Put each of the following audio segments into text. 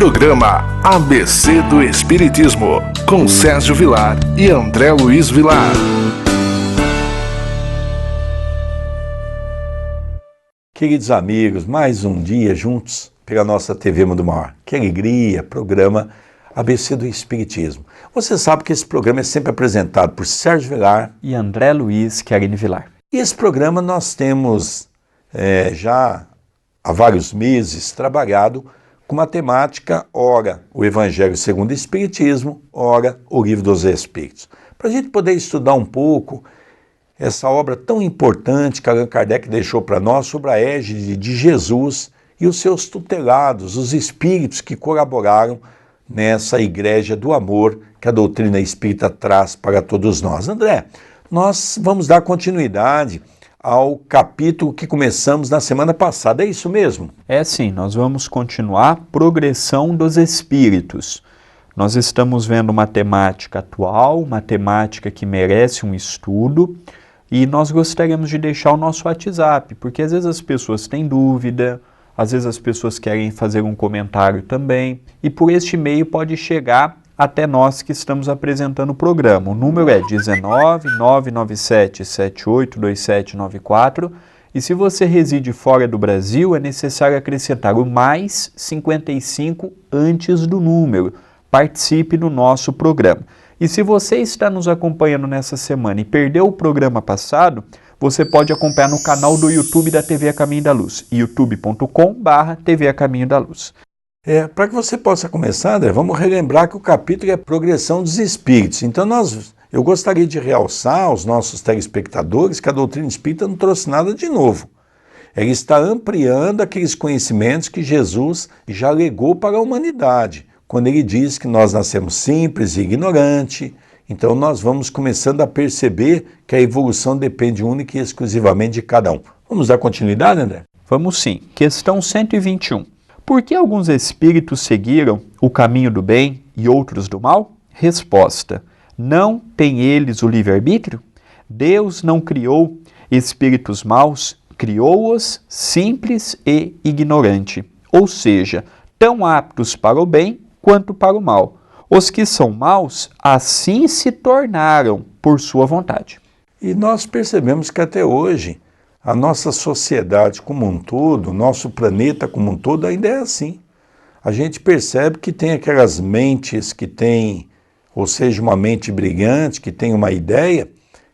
Programa ABC do Espiritismo, com Sérgio Vilar e André Luiz Vilar. Queridos amigos, mais um dia juntos pela nossa TV Mundo Maior. Que alegria, programa ABC do Espiritismo. Você sabe que esse programa é sempre apresentado por Sérgio Vilar e André Luiz Querine Vilar. E esse programa nós temos já há vários meses trabalhado com uma temática, ora o Evangelho segundo o Espiritismo, ora o Livro dos Espíritos. Para a gente poder estudar um pouco essa obra tão importante que Allan Kardec deixou para nós sobre a égide de Jesus e os seus tutelados, os espíritos que colaboraram nessa igreja do amor que a doutrina espírita traz para todos nós. André, nós vamos dar continuidade ao capítulo que começamos na semana passada, é isso mesmo? É sim, nós vamos continuar a progressão dos espíritos. Nós estamos vendo uma temática atual, uma temática que merece um estudo, e nós gostaríamos de deixar o nosso WhatsApp, porque às vezes as pessoas têm dúvida, às vezes as pessoas querem fazer um comentário também, e por este meio pode chegar até nós que estamos apresentando o programa. O número é 19 997 782794, e se você reside fora do Brasil, é necessário acrescentar o mais 55 antes do número. Participe do nosso programa. E se você está nos acompanhando nessa semana e perdeu o programa passado, você pode acompanhar no canal do YouTube da TV A Caminho da Luz, youtube.com/TV A Caminho da Luz. Para que você possa começar, André, vamos relembrar que o capítulo é Progressão dos Espíritos. Então eu gostaria de realçar aos nossos telespectadores que a doutrina espírita não trouxe nada de novo. Ela está ampliando aqueles conhecimentos que Jesus já legou para a humanidade, quando ele diz que nós nascemos simples e ignorantes. Então nós vamos começando a perceber que a evolução depende única e exclusivamente de cada um. Vamos dar continuidade, André? Vamos sim. Questão 121. Por que alguns espíritos seguiram o caminho do bem e outros do mal? Resposta: não têm eles o livre-arbítrio? Deus não criou espíritos maus, criou-os simples e ignorante, ou seja, tão aptos para o bem quanto para o mal. Os que são maus assim se tornaram por sua vontade. E nós percebemos que até hoje a nossa sociedade como um todo, o nosso planeta como um todo ainda é assim. A gente percebe que tem aquelas mentes que têm, ou seja, uma mente brilhante, que tem uma ideia,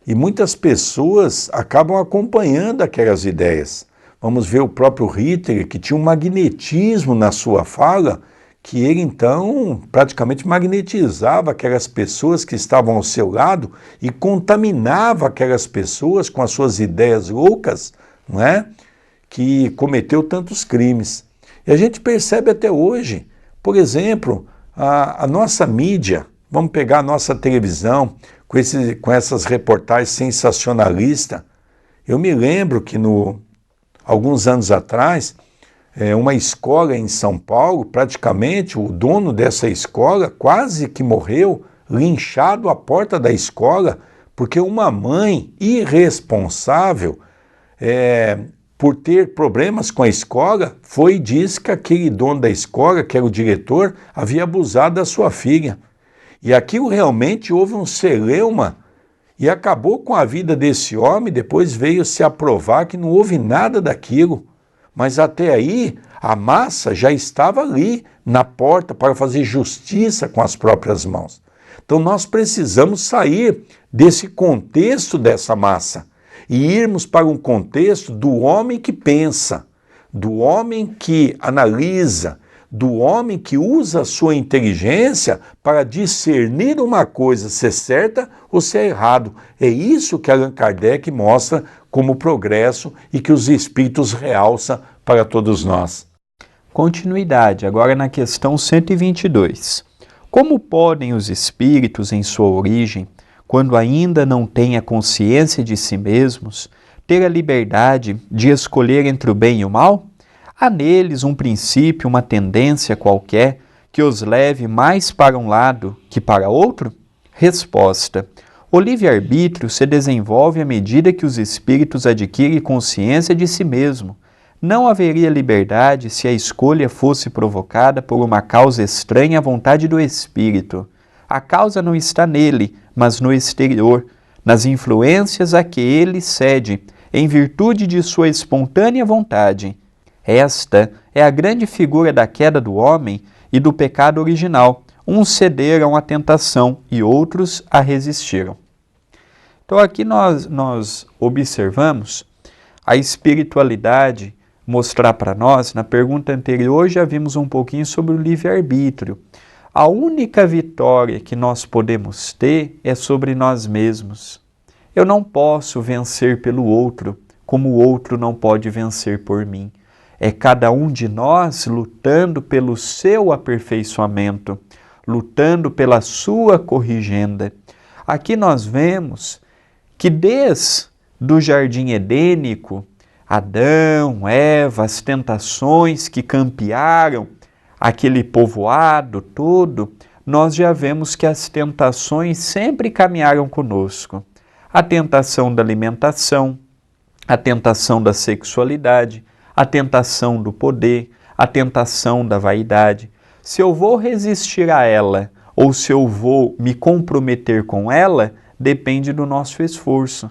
e muitas pessoas acabam acompanhando aquelas ideias. Vamos ver o próprio Hitler, que tinha um magnetismo na sua fala, que ele então praticamente magnetizava aquelas pessoas que estavam ao seu lado e contaminava aquelas pessoas com as suas ideias loucas, não é? Que cometeu tantos crimes. E a gente percebe até hoje, por exemplo, a nossa mídia, vamos pegar a nossa televisão com essas reportagens sensacionalistas. Eu me lembro que alguns anos atrás, uma escola em São Paulo, praticamente o dono dessa escola quase que morreu, linchado à porta da escola, porque uma mãe irresponsável, por ter problemas com a escola, foi e disse que aquele dono da escola, que era o diretor, havia abusado da sua filha. E aquilo realmente houve um celeuma e acabou com a vida desse homem. Depois veio se aprovar que não houve nada daquilo. Mas até aí, a massa já estava ali na porta para fazer justiça com as próprias mãos. Então nós precisamos sair desse contexto dessa massa e irmos para um contexto do homem que pensa, do homem que analisa, do homem que usa a sua inteligência para discernir uma coisa ser certa ou ser errado. É isso que Allan Kardec mostra como progresso e que os espíritos realçam para todos nós. Continuidade, agora na questão 122. Como podem os espíritos, em sua origem, quando ainda não têm a consciência de si mesmos, ter a liberdade de escolher entre o bem e o mal? Há neles um princípio, uma tendência qualquer que os leve mais para um lado que para outro? Resposta: o livre-arbítrio se desenvolve à medida que os espíritos adquirem consciência de si mesmo. Não haveria liberdade se a escolha fosse provocada por uma causa estranha à vontade do espírito. A causa não está nele, mas no exterior, nas influências a que ele cede, em virtude de sua espontânea vontade. Esta é a grande figura da queda do homem e do pecado original. Uns cederam à tentação e outros a resistiram. Então aqui nós observamos a espiritualidade mostrar para nós. Na pergunta anterior já vimos um pouquinho sobre o livre-arbítrio. A única vitória que nós podemos ter é sobre nós mesmos. Eu não posso vencer pelo outro, como o outro não pode vencer por mim. É cada um de nós lutando pelo seu aperfeiçoamento, lutando pela sua corrigenda. Aqui nós vemos que desde o jardim edênico, Adão, Eva, as tentações que campearam aquele povoado todo, nós já vemos que as tentações sempre caminharam conosco. A tentação da alimentação, a tentação da sexualidade, a tentação do poder, a tentação da vaidade. Se eu vou resistir a ela ou se eu vou me comprometer com ela, depende do nosso esforço,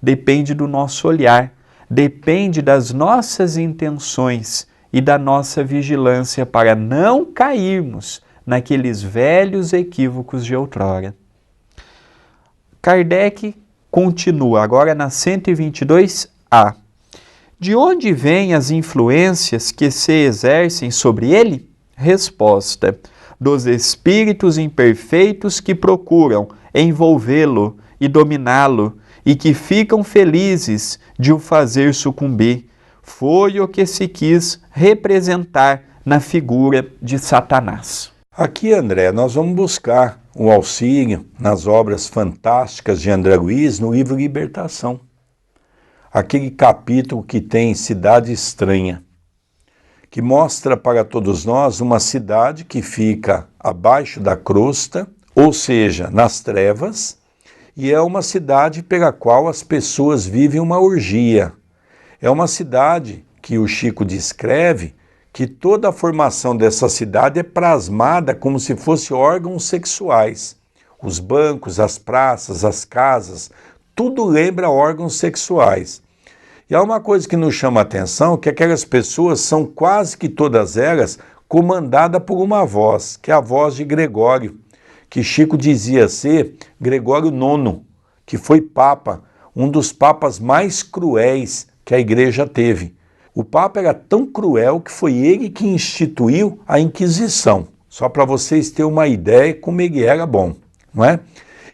depende do nosso olhar, depende das nossas intenções e da nossa vigilância para não cairmos naqueles velhos equívocos de outrora. Kardec continua agora na 122A. De onde vêm as influências que se exercem sobre ele? Resposta: dos espíritos imperfeitos que procuram envolvê-lo e dominá-lo e que ficam felizes de o fazer sucumbir. Foi o que se quis representar na figura de Satanás. Aqui, André, nós vamos buscar um auxílio nas obras fantásticas de André Luiz no livro Libertação. Aquele capítulo que tem Cidade Estranha, que mostra para todos nós uma cidade que fica abaixo da crosta, ou seja, nas trevas, e é uma cidade pela qual as pessoas vivem uma orgia. É uma cidade que o Chico descreve que toda a formação dessa cidade é plasmada como se fosse órgãos sexuais. Os bancos, as praças, as casas, tudo lembra órgãos sexuais. E há uma coisa que nos chama a atenção, que aquelas pessoas são quase que todas elas comandadas por uma voz, que é a voz de Gregório, que Chico dizia ser Gregório IX, que foi papa, um dos papas mais cruéis que a igreja teve. O papa era tão cruel que foi ele que instituiu a Inquisição, só para vocês terem uma ideia como ele era bom, não é?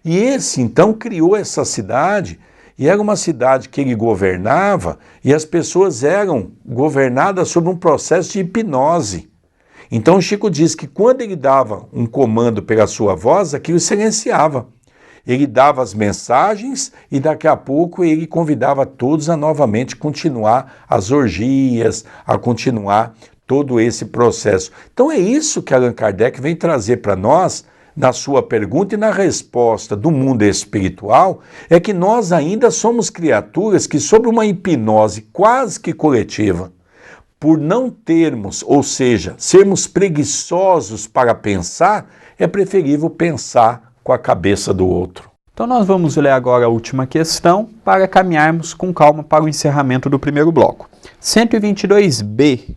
E esse então criou essa cidade, e era uma cidade que ele governava, e as pessoas eram governadas sob um processo de hipnose. Então Chico diz que quando ele dava um comando pela sua voz, aquilo silenciava. Ele dava as mensagens e daqui a pouco ele convidava todos a novamente continuar as orgias, a continuar todo esse processo. Então é isso que Allan Kardec vem trazer para nós na sua pergunta e na resposta do mundo espiritual, é que nós ainda somos criaturas que, sob uma hipnose quase que coletiva, por não termos, ou seja, sermos preguiçosos para pensar, é preferível pensar com a cabeça do outro. Então nós vamos ler agora a última questão para caminharmos com calma para o encerramento do primeiro bloco. 122b.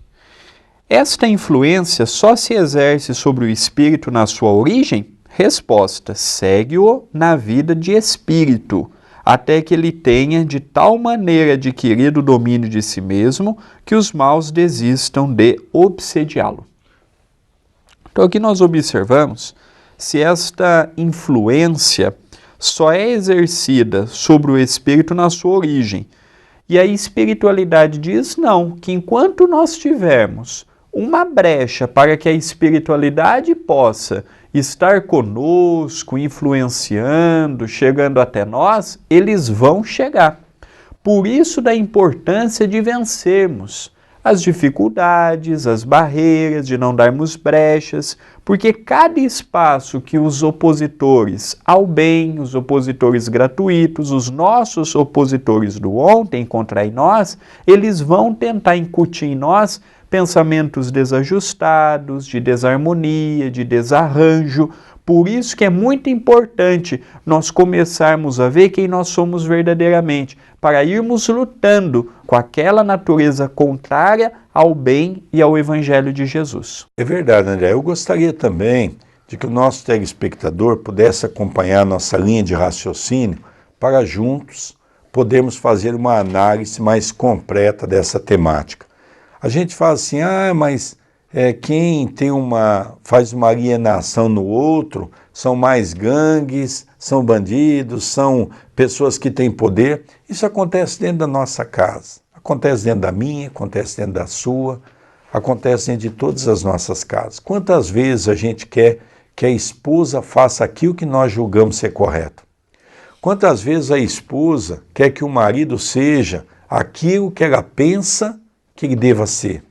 Esta influência só se exerce sobre o espírito na sua origem? Resposta: segue-o na vida de espírito, até que ele tenha de tal maneira adquirido o domínio de si mesmo que os maus desistam de obsediá-lo. Então aqui nós observamos se esta influência só é exercida sobre o espírito na sua origem. E a espiritualidade diz não, que enquanto nós tivermos uma brecha para que a espiritualidade possa estar conosco, influenciando, chegando até nós, eles vão chegar. Por isso da importância de vencermos as dificuldades, as barreiras, de não darmos brechas, porque cada espaço que os opositores ao bem, os opositores gratuitos, os nossos opositores do ontem encontrar em nós, eles vão tentar incutir em nós pensamentos desajustados, de desarmonia, de desarranjo. Por isso que é muito importante nós começarmos a ver quem nós somos verdadeiramente, para irmos lutando com aquela natureza contrária ao bem e ao Evangelho de Jesus. É verdade, André. Eu gostaria também de que o nosso telespectador pudesse acompanhar nossa linha de raciocínio para juntos podermos fazer uma análise mais completa dessa temática. A gente fala assim, mas quem faz uma alienação no outro são mais gangues, são bandidos, são pessoas que têm poder. Isso acontece dentro da nossa casa, acontece dentro da minha, acontece dentro da sua, acontece dentro de todas as nossas casas. Quantas vezes a gente quer que a esposa faça aquilo que nós julgamos ser correto? Quantas vezes a esposa quer que o marido seja aquilo que ela pensa que ele deva ser?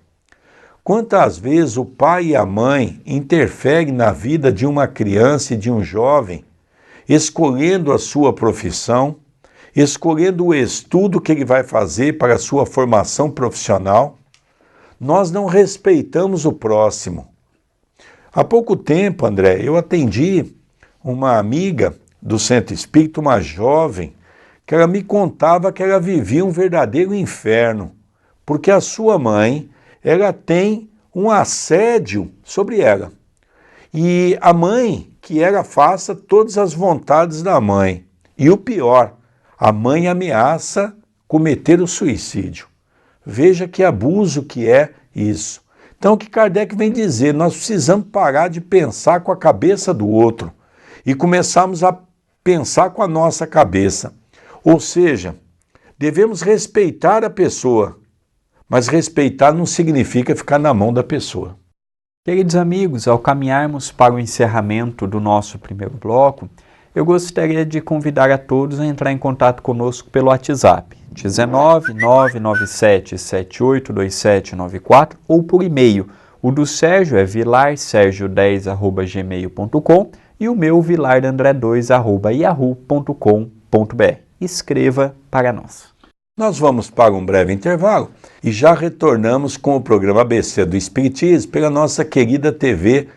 Quantas vezes o pai e a mãe interferem na vida de uma criança e de um jovem, escolhendo a sua profissão, escolhendo o estudo que ele vai fazer para a sua formação profissional? Nós não respeitamos o próximo. Há pouco tempo, André, eu atendi uma amiga do Centro Espírita, uma jovem, que ela me contava que ela vivia um verdadeiro inferno, porque a sua mãe, ela tem um assédio sobre ela. E a mãe, que ela faça todas as vontades da mãe. E o pior, a mãe ameaça cometer o suicídio. Veja que abuso que é isso. Então o que Kardec vem dizer, nós precisamos parar de pensar com a cabeça do outro e começarmos a pensar com a nossa cabeça. Ou seja, devemos respeitar a pessoa, mas respeitar não significa ficar na mão da pessoa. Queridos amigos, ao caminharmos para o encerramento do nosso primeiro bloco, eu gostaria de convidar a todos a entrar em contato conosco pelo WhatsApp, 19 997 782794 ou por e-mail. O do Sérgio é vilarsergio10@gmail.com e o meu vilardandré2@yahoo.com.br. Escreva para nós. Nós vamos para um breve intervalo e já retornamos com o programa ABC do Espiritismo pela nossa querida TV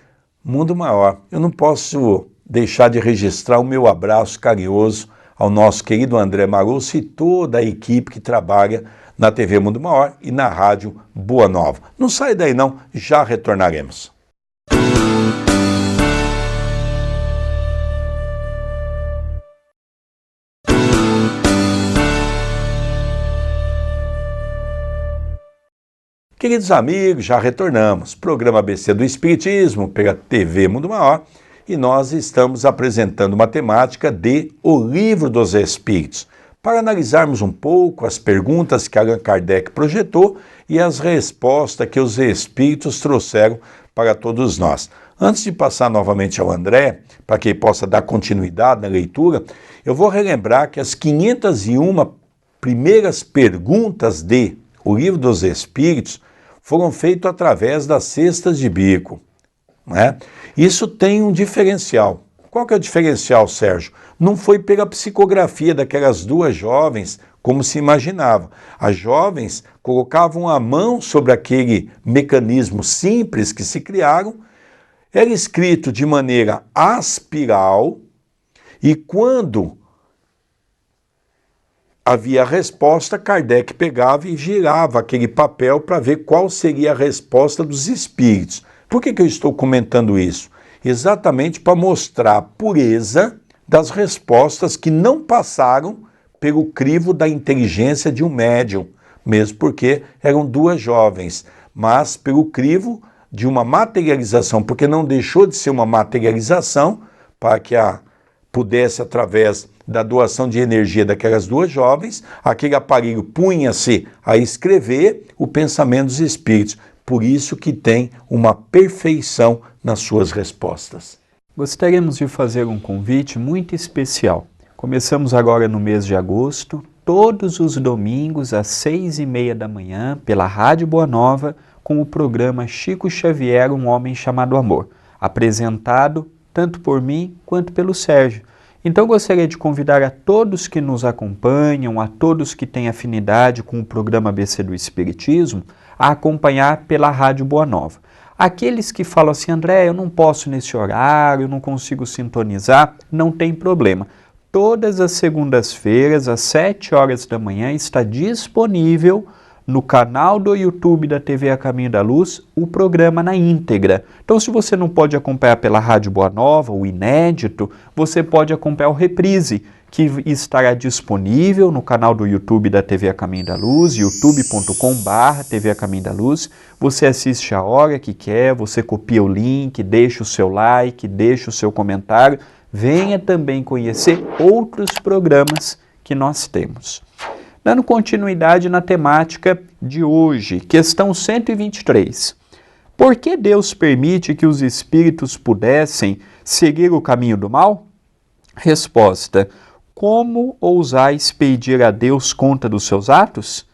Mundo Maior. Eu não posso deixar de registrar o meu abraço carinhoso ao nosso querido André Marusso e toda a equipe que trabalha na TV Mundo Maior e na Rádio Boa Nova. Não sai daí não, já retornaremos. Queridos amigos, já retornamos. Programa ABC do Espiritismo pela TV Mundo Maior e nós estamos apresentando uma temática de O Livro dos Espíritos, para analisarmos um pouco as perguntas que Allan Kardec projetou e as respostas que os Espíritos trouxeram para todos nós. Antes de passar novamente ao André, para que ele possa dar continuidade na leitura, eu vou relembrar que as 501 primeiras perguntas de O Livro dos Espíritos foram feitas através das cestas de bico, né? Isso tem um diferencial. Qual que é o diferencial, Sérgio? Não foi pela psicografia daquelas duas jovens, como se imaginava. As jovens colocavam a mão sobre aquele mecanismo simples que se criaram, era escrito de maneira aspiral, e quando havia a resposta, Kardec pegava e girava aquele papel para ver qual seria a resposta dos espíritos. Por que eu estou comentando isso? Exatamente para mostrar a pureza das respostas que não passaram pelo crivo da inteligência de um médium, mesmo porque eram duas jovens, mas pelo crivo de uma materialização, porque não deixou de ser uma materialização para que pudesse, através da doação de energia daquelas duas jovens, aquele aparelho punha-se a escrever o pensamento dos espíritos. Por isso que tem uma perfeição nas suas respostas. Gostaríamos de fazer um convite muito especial. Começamos agora no mês de agosto, todos os domingos às 6h30 da manhã pela Rádio Boa Nova com o programa Chico Xavier, Um Homem Chamado Amor, apresentado tanto por mim quanto pelo Sérgio. Então gostaria de convidar a todos que nos acompanham, a todos que têm afinidade com o programa ABC do Espiritismo, a acompanhar pela Rádio Boa Nova. Aqueles que falam assim, André, eu não posso nesse horário, não consigo sintonizar, não tem problema. Todas as segundas-feiras, às 7 horas da manhã, está disponível no canal do YouTube da TV A Caminho da Luz o programa na íntegra. Então, se você não pode acompanhar pela Rádio Boa Nova, o inédito, você pode acompanhar o reprise, que estará disponível no canal do YouTube da TV A Caminho da Luz, youtube.com/TV A Caminho da Luz. Você assiste a hora que quer, você copia o link, deixa o seu like, deixa o seu comentário. Venha também conhecer outros programas que nós temos. Dando continuidade na temática de hoje, questão 123. Por que Deus permite que os espíritos pudessem seguir o caminho do mal? Resposta: como ousais pedir a Deus conta dos seus atos?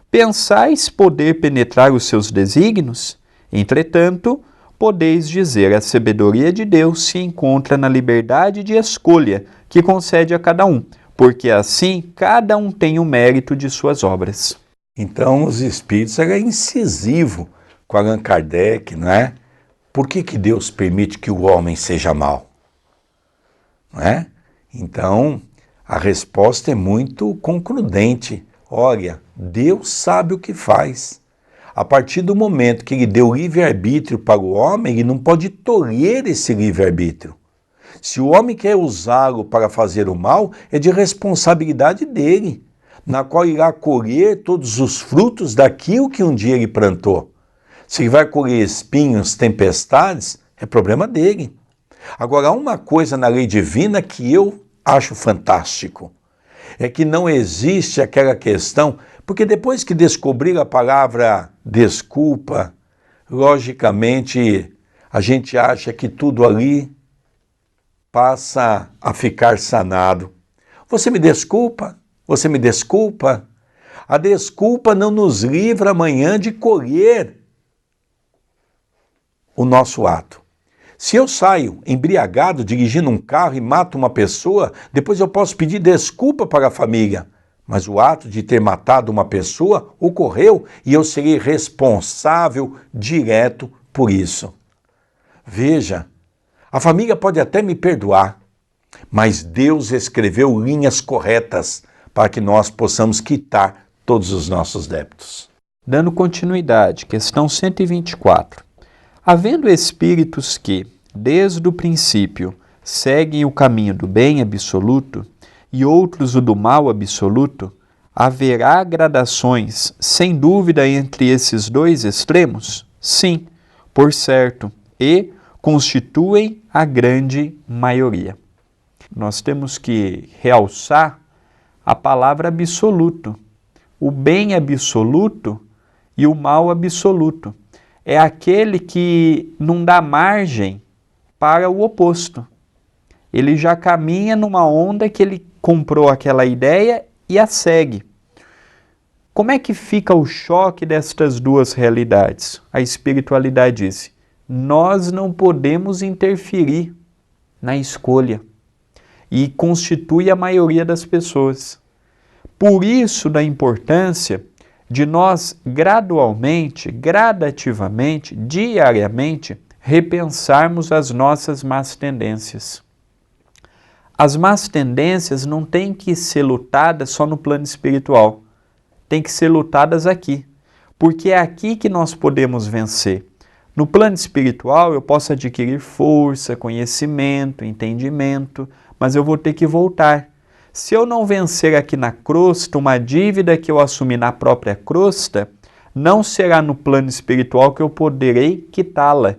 Pensais poder penetrar os seus desígnios? Entretanto, podeis dizer, a sabedoria de Deus se encontra na liberdade de escolha que concede a cada um, porque assim cada um tem o mérito de suas obras. Então os espíritos eram incisivos com Allan Kardec, não é? Por que Deus permite que o homem seja mau? Não é? Então a resposta é muito concludente. Olha, Deus sabe o que faz. A partir do momento que ele deu livre-arbítrio para o homem, ele não pode tolher esse livre-arbítrio. Se o homem quer usá-lo para fazer o mal, é de responsabilidade dele, na qual irá colher todos os frutos daquilo que um dia ele plantou. Se ele vai colher espinhos, tempestades, é problema dele. Agora, há uma coisa na lei divina que eu acho fantástico, é que não existe aquela questão, porque depois que descobrir a palavra desculpa, logicamente a gente acha que tudo ali passa a ficar sanado. Você me desculpa? Você me desculpa? A desculpa não nos livra amanhã de colher o nosso ato. Se eu saio embriagado dirigindo um carro e mato uma pessoa, depois eu posso pedir desculpa para a família. Mas o ato de ter matado uma pessoa ocorreu e eu serei responsável direto por isso. Veja, a família pode até me perdoar, mas Deus escreveu linhas corretas para que nós possamos quitar todos os nossos débitos. Dando continuidade, questão 124. Havendo espíritos que, desde o princípio, seguem o caminho do bem absoluto e outros o do mal absoluto, haverá gradações, sem dúvida, entre esses dois extremos? Sim, por certo, e constituem a grande maioria. Nós temos que realçar a palavra absoluto. O bem absoluto e o mal absoluto. É aquele que não dá margem para o oposto. Ele já caminha numa onda que ele comprou aquela ideia e a segue. Como é que fica o choque destas duas realidades? A espiritualidade disse: nós não podemos interferir na escolha e constitui a maioria das pessoas. Por isso, da importância de nós gradualmente, gradativamente, diariamente, repensarmos as nossas más tendências. As más tendências não têm que ser lutadas só no plano espiritual, tem que ser lutadas aqui, porque é aqui que nós podemos vencer. No plano espiritual eu posso adquirir força, conhecimento, entendimento, mas eu vou ter que voltar. Se eu não vencer aqui na crosta, uma dívida que eu assumi na própria crosta, não será no plano espiritual que eu poderei quitá-la.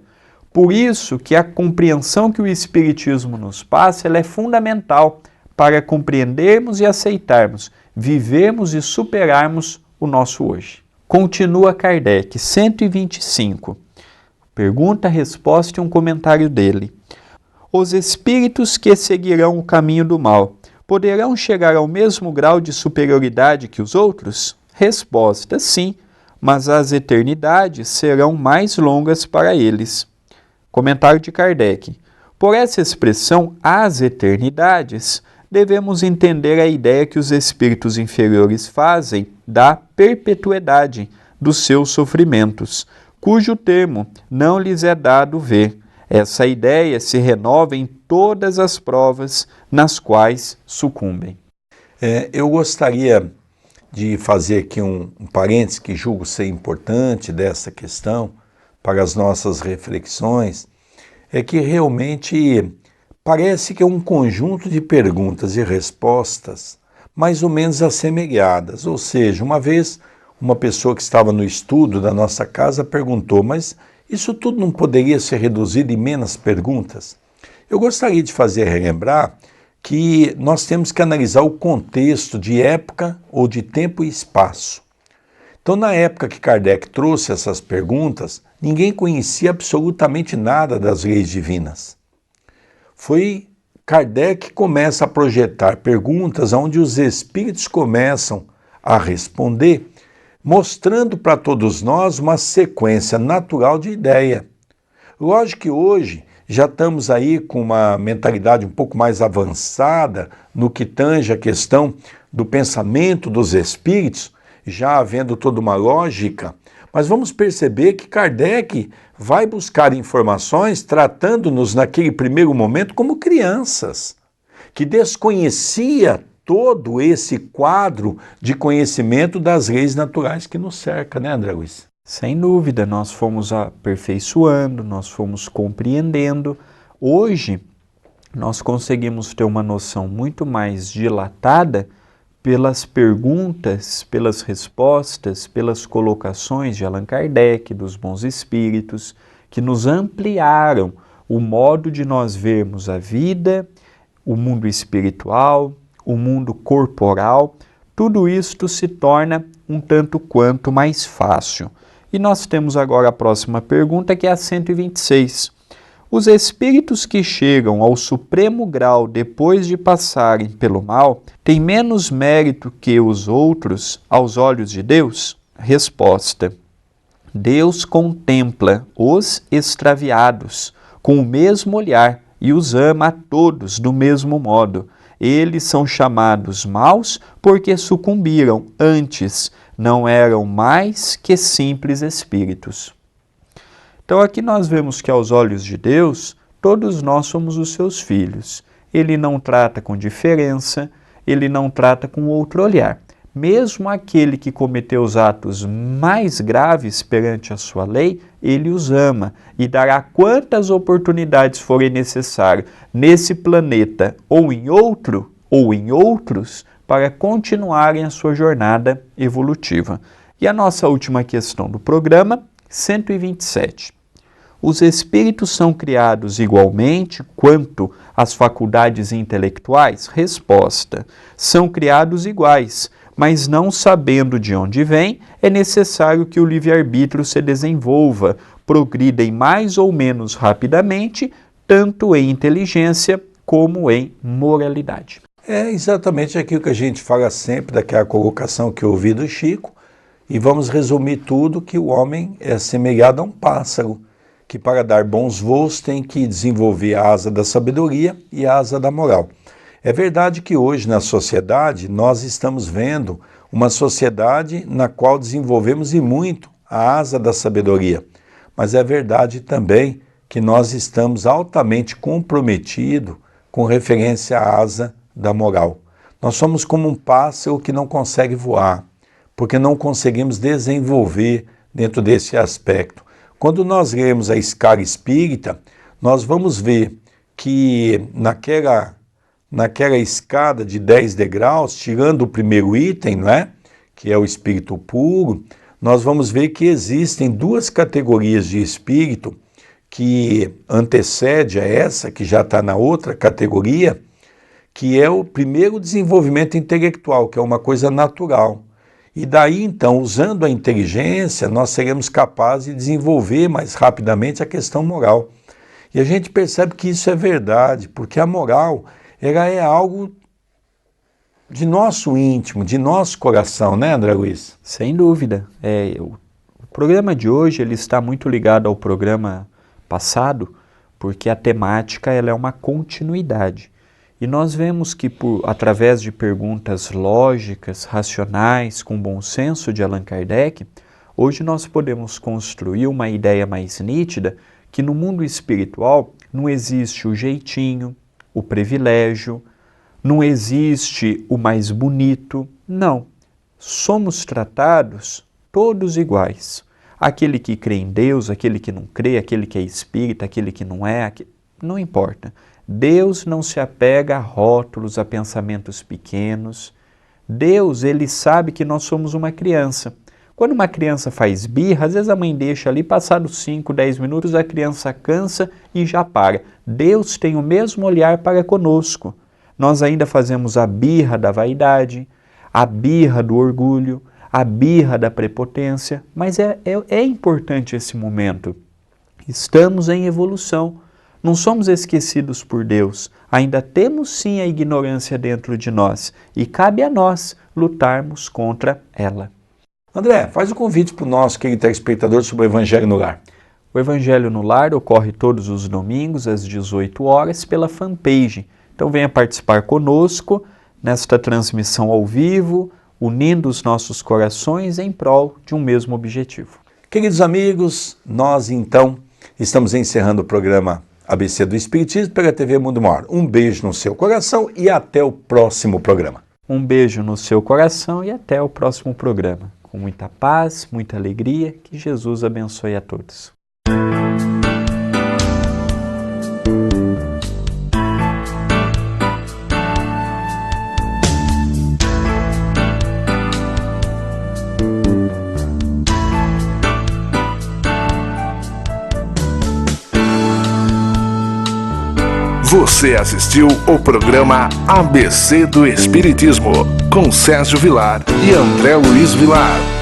Por isso que a compreensão que o Espiritismo nos passa, ela é fundamental para compreendermos e aceitarmos, vivermos e superarmos o nosso hoje. Continua Kardec, 125. Pergunta, resposta e um comentário dele. Os espíritos que seguirão o caminho do mal, poderão chegar ao mesmo grau de superioridade que os outros? Resposta: sim, mas as eternidades serão mais longas para eles. Comentário de Kardec. Por essa expressão, as eternidades, devemos entender a ideia que os espíritos inferiores fazem da perpetuidade dos seus sofrimentos, cujo termo não lhes é dado ver. Essa ideia se renova em todas as provas nas quais sucumbem. Eu gostaria de fazer aqui um parênteses que julgo ser importante dessa questão para as nossas reflexões, é que realmente parece que é um conjunto de perguntas e respostas mais ou menos assemelhadas. Ou seja, uma vez uma pessoa que estava no estudo da nossa casa perguntou, mas isso tudo não poderia ser reduzido em menos perguntas? Eu gostaria de fazer relembrar que nós temos que analisar o contexto de época ou de tempo e espaço. Então, na época que Kardec trouxe essas perguntas, ninguém conhecia absolutamente nada das leis divinas. Foi Kardec que começa a projetar perguntas onde os espíritos começam a responder, mostrando para todos nós uma sequência natural de ideia. Lógico que hoje já estamos aí com uma mentalidade um pouco mais avançada no que tange a questão do pensamento dos espíritos, já havendo toda uma lógica, mas vamos perceber que Kardec vai buscar informações tratando-nos naquele primeiro momento como crianças, que desconhecia todo esse quadro de conhecimento das leis naturais que nos cerca, né, André Luiz? Sem dúvida, nós fomos aperfeiçoando, nós fomos compreendendo. Hoje, nós conseguimos ter uma noção muito mais dilatada pelas perguntas, pelas respostas, pelas colocações de Allan Kardec, dos bons espíritos, que nos ampliaram o modo de nós vermos a vida, o mundo espiritual, o mundo corporal. Tudo isto se torna um tanto quanto mais fácil. E nós temos agora a próxima pergunta, que é a 126. Os espíritos que chegam ao supremo grau depois de passarem pelo mal têm menos mérito que os outros aos olhos de Deus? Resposta: Deus contempla os extraviados com o mesmo olhar e os ama a todos do mesmo modo. Eles são chamados maus porque sucumbiram, antes não eram mais que simples espíritos. Então aqui nós vemos que aos olhos de Deus, todos nós somos os seus filhos. Ele não trata com diferença, ele não trata com outro olhar. Mesmo aquele que cometeu os atos mais graves perante a sua lei, ele os ama e dará quantas oportunidades forem necessárias nesse planeta ou em outro, ou em outros, para continuarem a sua jornada evolutiva. E a nossa última questão do programa, 127. Os espíritos são criados igualmente quanto às faculdades intelectuais? Resposta: são criados iguais, mas não sabendo de onde vem, é necessário que o livre-arbítrio se desenvolva, progrida mais ou menos rapidamente, tanto em inteligência como em moralidade. É exatamente aquilo que a gente fala sempre, daquela colocação que eu ouvi do Chico, e vamos resumir tudo que o homem é assemelhado a um pássaro, que para dar bons voos tem que desenvolver a asa da sabedoria e a asa da moral. É verdade que hoje na sociedade nós estamos vendo uma sociedade na qual desenvolvemos e muito a asa da sabedoria, mas é verdade também que nós estamos altamente comprometidos com referência à asa da moral. Nós somos como um pássaro que não consegue voar, porque não conseguimos desenvolver dentro desse aspecto. Quando nós lemos a escala espírita, nós vamos ver que naquela escada de 10 degraus, tirando o primeiro item, não é? Que é o espírito puro, nós vamos ver que existem duas categorias de espírito que antecede a essa, que já está na outra categoria, que é o primeiro desenvolvimento intelectual, que é uma coisa natural. E daí, então, usando a inteligência, nós seremos capazes de desenvolver mais rapidamente a questão moral. E a gente percebe que isso é verdade, porque a moral ela é algo de nosso íntimo, de nosso coração, né, André Luiz? Sem dúvida. O programa de hoje ele está muito ligado ao programa passado, porque a temática ela é uma continuidade. E nós vemos que através de perguntas lógicas, racionais, com bom senso de Allan Kardec, hoje nós podemos construir uma ideia mais nítida que no mundo espiritual não existe o jeitinho, o privilégio, não existe o mais bonito, não. Somos tratados todos iguais. Aquele que crê em Deus, aquele que não crê, aquele que é espírita, aquele que não é, não importa. Deus não se apega a rótulos, a pensamentos pequenos. Deus, ele sabe que nós somos uma criança. Quando uma criança faz birra, às vezes a mãe deixa ali, passados 5, 10 minutos, a criança cansa e já para. Deus tem o mesmo olhar para conosco. Nós ainda fazemos a birra da vaidade, a birra do orgulho, a birra da prepotência, mas é importante esse momento. Estamos em evolução, não somos esquecidos por Deus, ainda temos sim a ignorância dentro de nós e cabe a nós lutarmos contra ela. André, faz o convite para o nosso querido telespectador sobre o Evangelho no Lar. O Evangelho no Lar ocorre todos os domingos às 18 horas pela fanpage. Então venha participar conosco nesta transmissão ao vivo, unindo os nossos corações em prol de um mesmo objetivo. Queridos amigos, nós então estamos encerrando o programa ABC do Espiritismo pela TV Mundo Maior. Um beijo no seu coração e até o próximo programa. Um beijo no seu coração e até o próximo programa. Com muita paz, muita alegria, que Jesus abençoe a todos. Você assistiu o programa ABC do Espiritismo, com Sérgio Vilar e André Luiz Vilar.